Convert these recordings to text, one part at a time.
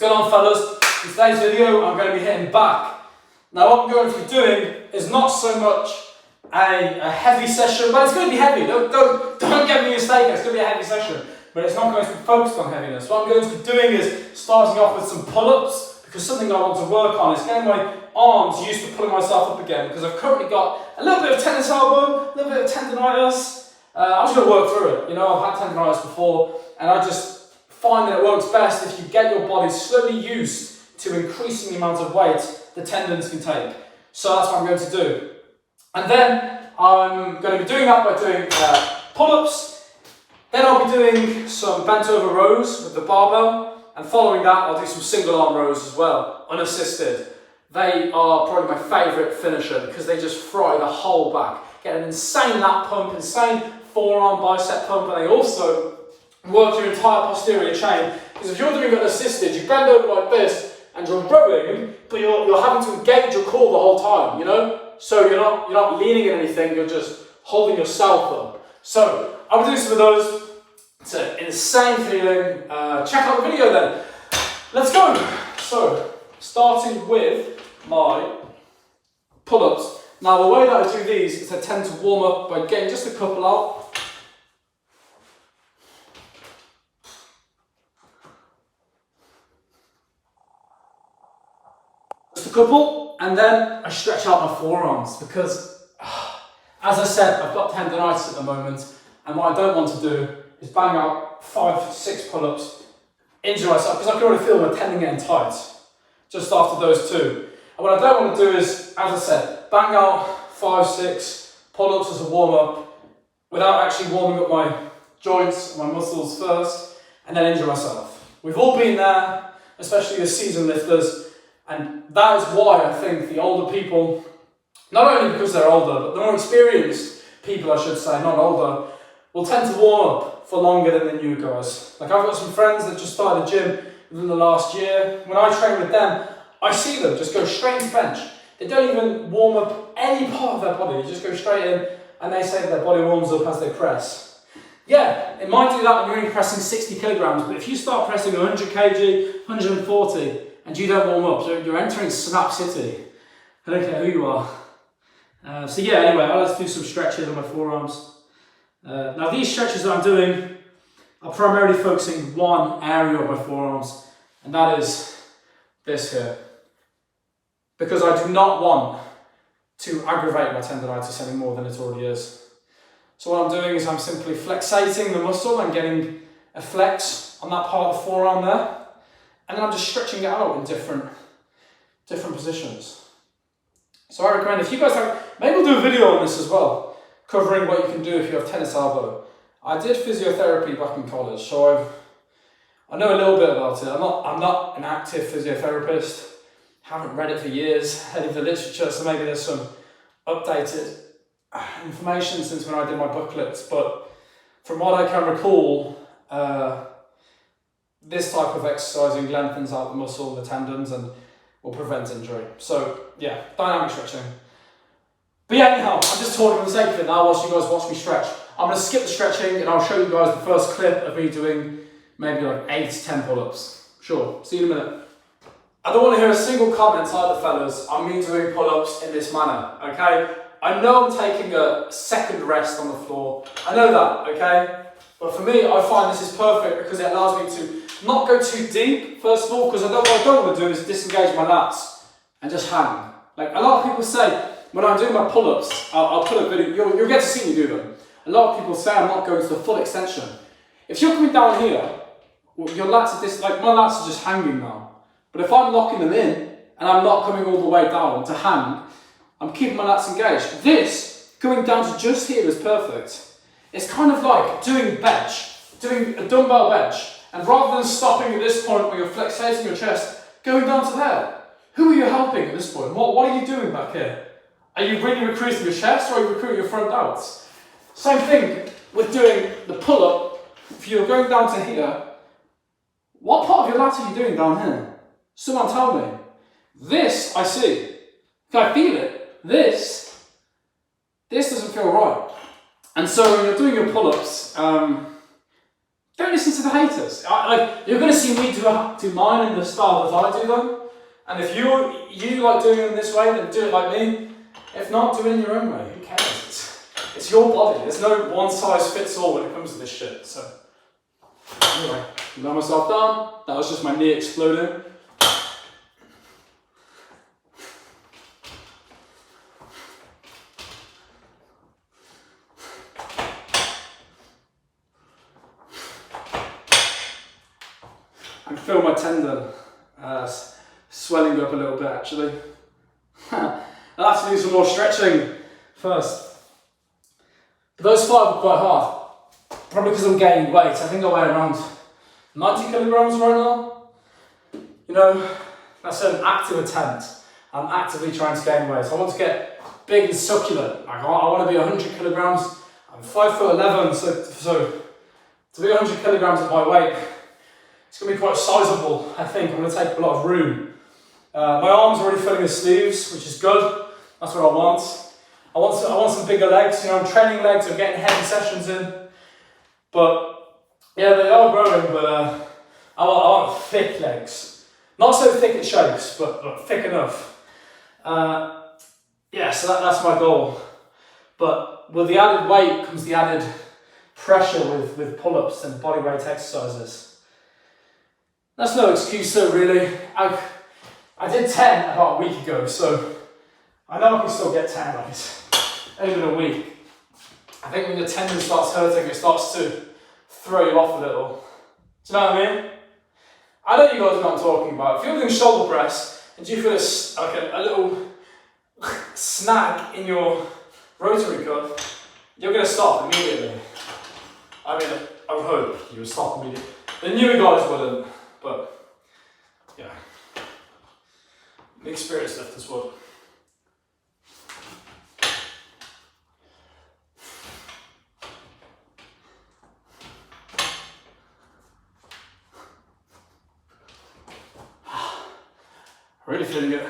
going on, fellas? In today's video, I'm going to be hitting back. Now, what I'm going to be doing is not so much a heavy session, but it's going to be heavy. Don't get me mistaken, it's going to be a heavy session, but it's not going to be focused on heaviness. What I'm going to be doing is starting off with some pull-ups, because something I want to work on is getting my arms used to pulling myself up again, because I've currently got a little bit of tennis elbow, a little bit of tendonitis. I'm just going to work through it. You know, I've had tendonitis before, and I just find that it works best if you get your body slowly used to increasing the amount of weight the tendons can take. So that's what I'm going to do. And then I'm going to be doing that by doing pull-ups. Then I'll be doing some bent over rows with the barbell. And following that, I'll do some single arm rows as well, unassisted. They are probably my favourite finisher because they just fry the whole back. Get an insane lat pump, insane forearm bicep pump, and they also work your entire posterior chain. Because if you're doing it assisted, you bend over like this and you're rowing, but you're having to engage your core the whole time, you know? So you're not leaning in anything, you're just holding yourself up. So I'll do some of those. It's an insane feeling. Check out the video then. Let's go. So starting with my pull-ups. Now the way that I do these is I tend to warm up by getting just a couple out. Just a couple, and then I stretch out my forearms because, as I said, I've got tendonitis at the moment, and what I don't want to do is bang out 5-6 pull-ups, injure myself, because I can already feel my tendon getting tight just after those two. And what I don't want to do is, as I said, bang out 5-6 pull-ups as a warm-up without actually warming up my joints, my muscles first, and then injure myself. We've all been there, especially as season lifters, and that is why I think the older people, not only because they're older, but the more experienced people, I should say, not older, will tend to warm up for longer than the new guys. Like, I've got some friends that just started the gym within the last year. When I train with them, I see them just go straight to bench. They don't even warm up any part of their body. They just go straight in, and they say that their body warms up as they press. Yeah, it might do that when you're only pressing 60 kilograms, but if you start pressing 100 kg, 140, and you don't warm up, you're entering Snap City. I don't care who you are. So yeah, anyway, I'll just do some stretches on my forearms. Now these stretches that I'm doing are primarily focusing one area of my forearms, and that is this here. Because I do not want to aggravate my tendonitis any more than it already is. So what I'm doing is I'm simply flexating the muscle and getting a flex on that part of the forearm there. And then I'm just stretching it out in different positions. So I recommend, if you guys have, maybe we'll do a video on this as well, covering what you can do if you have tennis elbow. I did physiotherapy back in college, so I know a little bit about it. I'm not an active physiotherapist. Haven't read it for years, any of the literature, so maybe there's some updated information since when I did my booklets, but from what I can recall, this type of exercising lengthens out the muscle, the tendons, and will prevent injury. So yeah, dynamic stretching. But yeah, anyhow, I'm just talking for the sake of it now whilst you guys watch me stretch. I'm going to skip the stretching and I'll show you guys the first clip of me doing maybe like 8 to 10 pull-ups. Sure, see you in a minute. I don't want to hear a single comment either, fellas, on me doing pull-ups in this manner, okay? I know I'm taking a second rest on the floor. I know that, okay? But for me, I find this is perfect because it allows me to not go too deep, first of all, because what I don't want to do is disengage my lats and just hang. Like a lot of people say, when I'm doing my pull-ups, I'll put a video, you'll get to see me do them. A lot of people say I'm not going to the full extension. If you're coming down here, well, your lats are like my lats are just hanging now. But if I'm locking them in and I'm not coming all the way down to hang, I'm keeping my lats engaged. This, going down to just here, is perfect. It's kind of like doing a dumbbell bench. And rather than stopping at this point where you're flexating your chest, going down to there. Who are you helping at this point? What are you doing back here? Are you really recruiting your chest or are you recruiting your front delts? Same thing with doing the pull-up. If you're going down to here, what part of your lat are you doing down here? Someone tell me. This, I see. Can I feel it? This doesn't feel right. And so when you're doing your pull-ups, Don't listen to the haters. You're going to see me do mine in the style that I do them. And if you like doing them this way, then do it like me. If not, do it in your own way. Who cares? It's your body. There's no one size fits all when it comes to this shit. So anyway, let myself down. That was just my knee exploding. I can feel my tendon swelling up a little bit actually. I'll have to do some more stretching first. But those 5 are quite hard. Probably because I'm gaining weight. I think I weigh around 90 kilograms right now. You know, that's an active attempt. I'm actively trying to gain weight. I want to get big and succulent. Like, I want to be 100 kilograms. I'm 5'11", so to be 100 kilograms at my weight, it's going to be quite sizable, I think. I'm going to take up a lot of room. My arms are already filling the sleeves, which is good. That's what I want. I want some bigger legs. You know, I'm training legs. I'm getting heavy sessions in. But yeah, they are growing. But I want thick legs. Not so thick it shakes, but thick enough. Yeah, so that's my goal. But with the added weight comes the added pressure with pull-ups and bodyweight exercises. That's no excuse though, really. I did 10 about a week ago, so I know I can still get 10, like it's only been a week. I think when the tendon starts hurting, it starts to throw you off a little. Do you know what I mean? I know you guys know what I'm talking about. If you're doing shoulder press and you feel a little snag in your rotary cuff, you're going to stop immediately. I mean, I would hope you would stop immediately. The newer guys wouldn't, but yeah. The experienced lifters would. Really feeling it.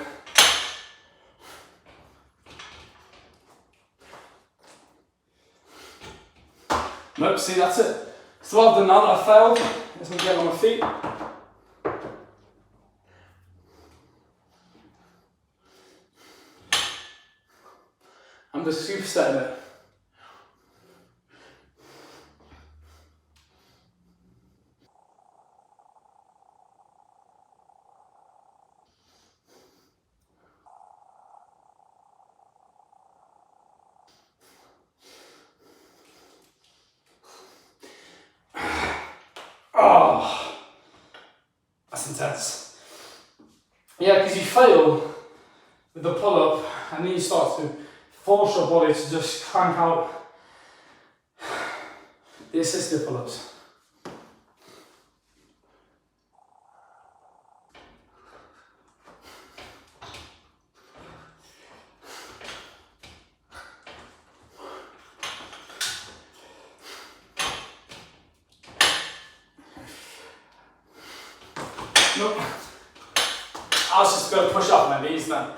Nope, see, that's it. So I've done that, I failed. Let's get on my feet. I'm just supersetting it. Oh, that's intense. Yeah, because you fail with the pull-up and then you start to force your body to just crank out the assisted pull-ups. Nope. I was just going to push off my knees then.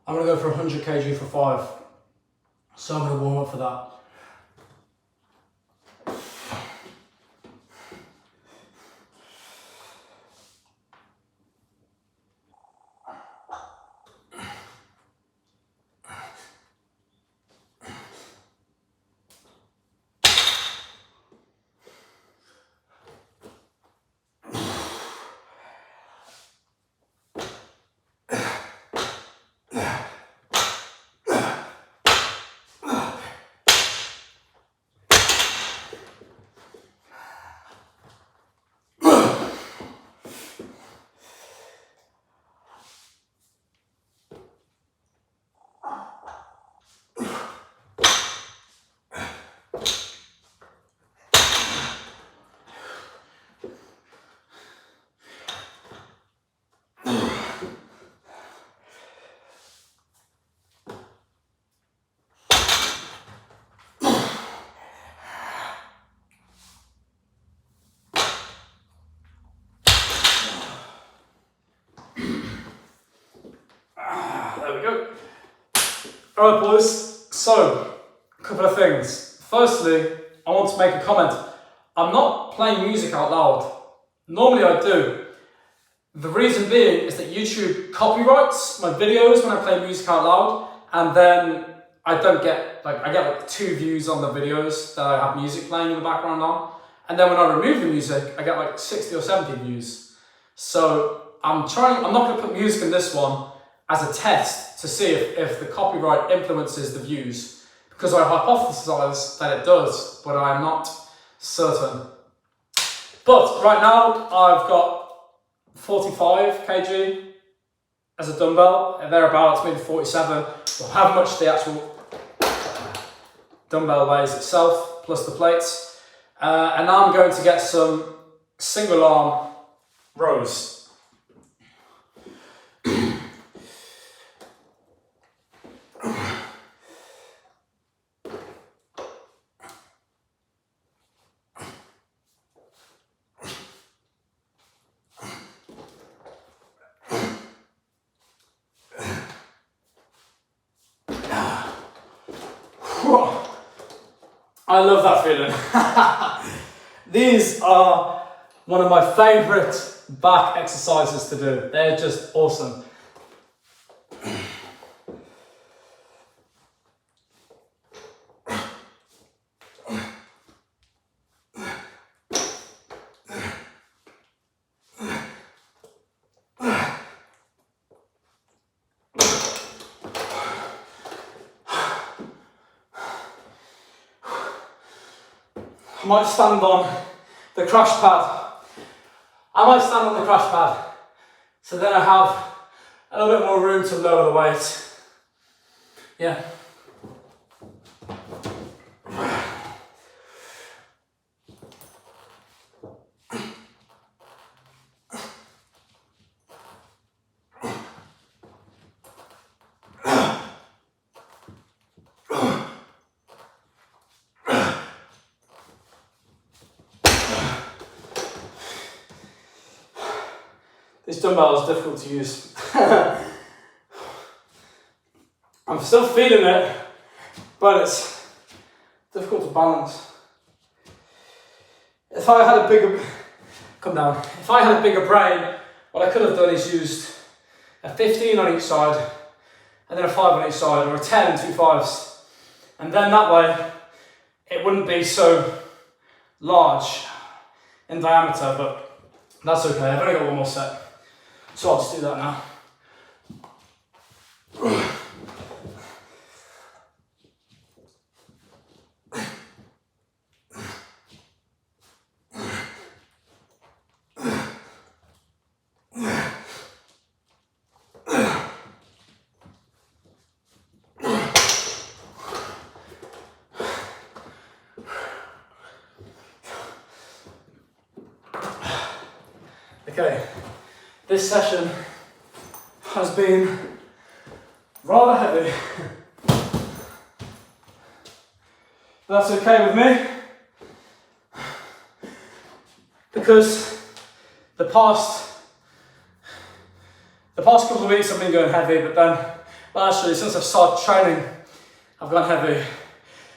I'm going to go for 100 kg for 5. So I'm going to warm up for that. Alright boys, so a couple of things. Firstly, I want to make a comment. I'm not playing music out loud. Normally I do. The reason being is that YouTube copyrights my videos when I play music out loud, and then I get like 2 views on the videos that I have music playing in the background on, and then when I remove the music, I get like 60 or 70 views. So I'm not going to put music in this one as a test to see if the copyright influences the views, because I hypothesize that it does, but I'm not certain. But right now I've got 45 kg as a dumbbell, and thereabouts, maybe 47, or how much the actual dumbbell weighs itself, plus the plates. And now I'm going to get some single arm rows. I love that feeling. These are one of my favourite back exercises to do. They're just awesome. I might stand on the crash pad. So then I have a little bit more room to lower the weight. Yeah. This dumbbell is difficult to use. I'm still feeling it, but it's difficult to balance. If I had a bigger brain, what I could have done is used a 15 on each side, and then a 5 on each side, or a 10 and 2 5s. And then that way, it wouldn't be so large in diameter, but that's okay. I've only got one more set. So I'll just do that now. Okay, this session has been rather heavy. That's okay with me, because the past couple of weeks I've been going heavy, but then, well actually since I've started training, I've gone heavy.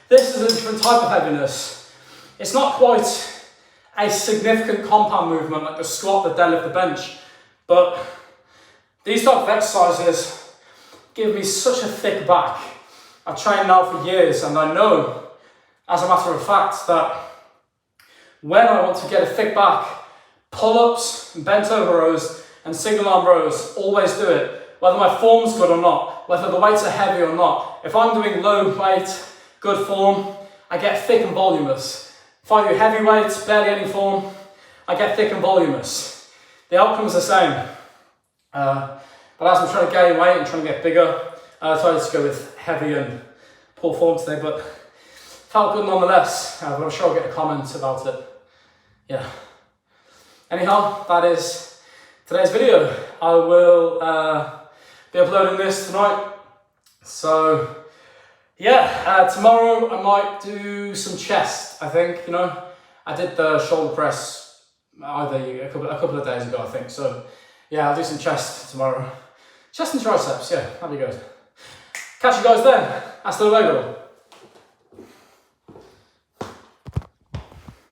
This is a different type of heaviness. It's not quite a significant compound movement like the squat, the deadlift, the bench, but these type of exercises give me such a thick back. I've trained now for years, and I know, as a matter of fact, that when I want to get a thick back, pull-ups, bent over rows, and single arm rows, always do it. Whether my form's good or not, whether the weights are heavy or not. If I'm doing low weight, good form, I get thick and voluminous. If I do heavy weights, barely any form, I get thick and voluminous. The outcome's the same. But as I'm trying to gain weight and trying to get bigger, I decided to go with heavy and poor form today, but felt good nonetheless. But I'm sure I'll get a comment about it. Yeah. Anyhow, that is today's video. I will be uploading this tonight. So yeah, tomorrow I might do some chest, I think, you know. I did the shoulder press a couple of days ago, I think. So yeah, I'll do some chest tomorrow. Chest and triceps, yeah, that'd be good. Catch you guys then. Hasta luego.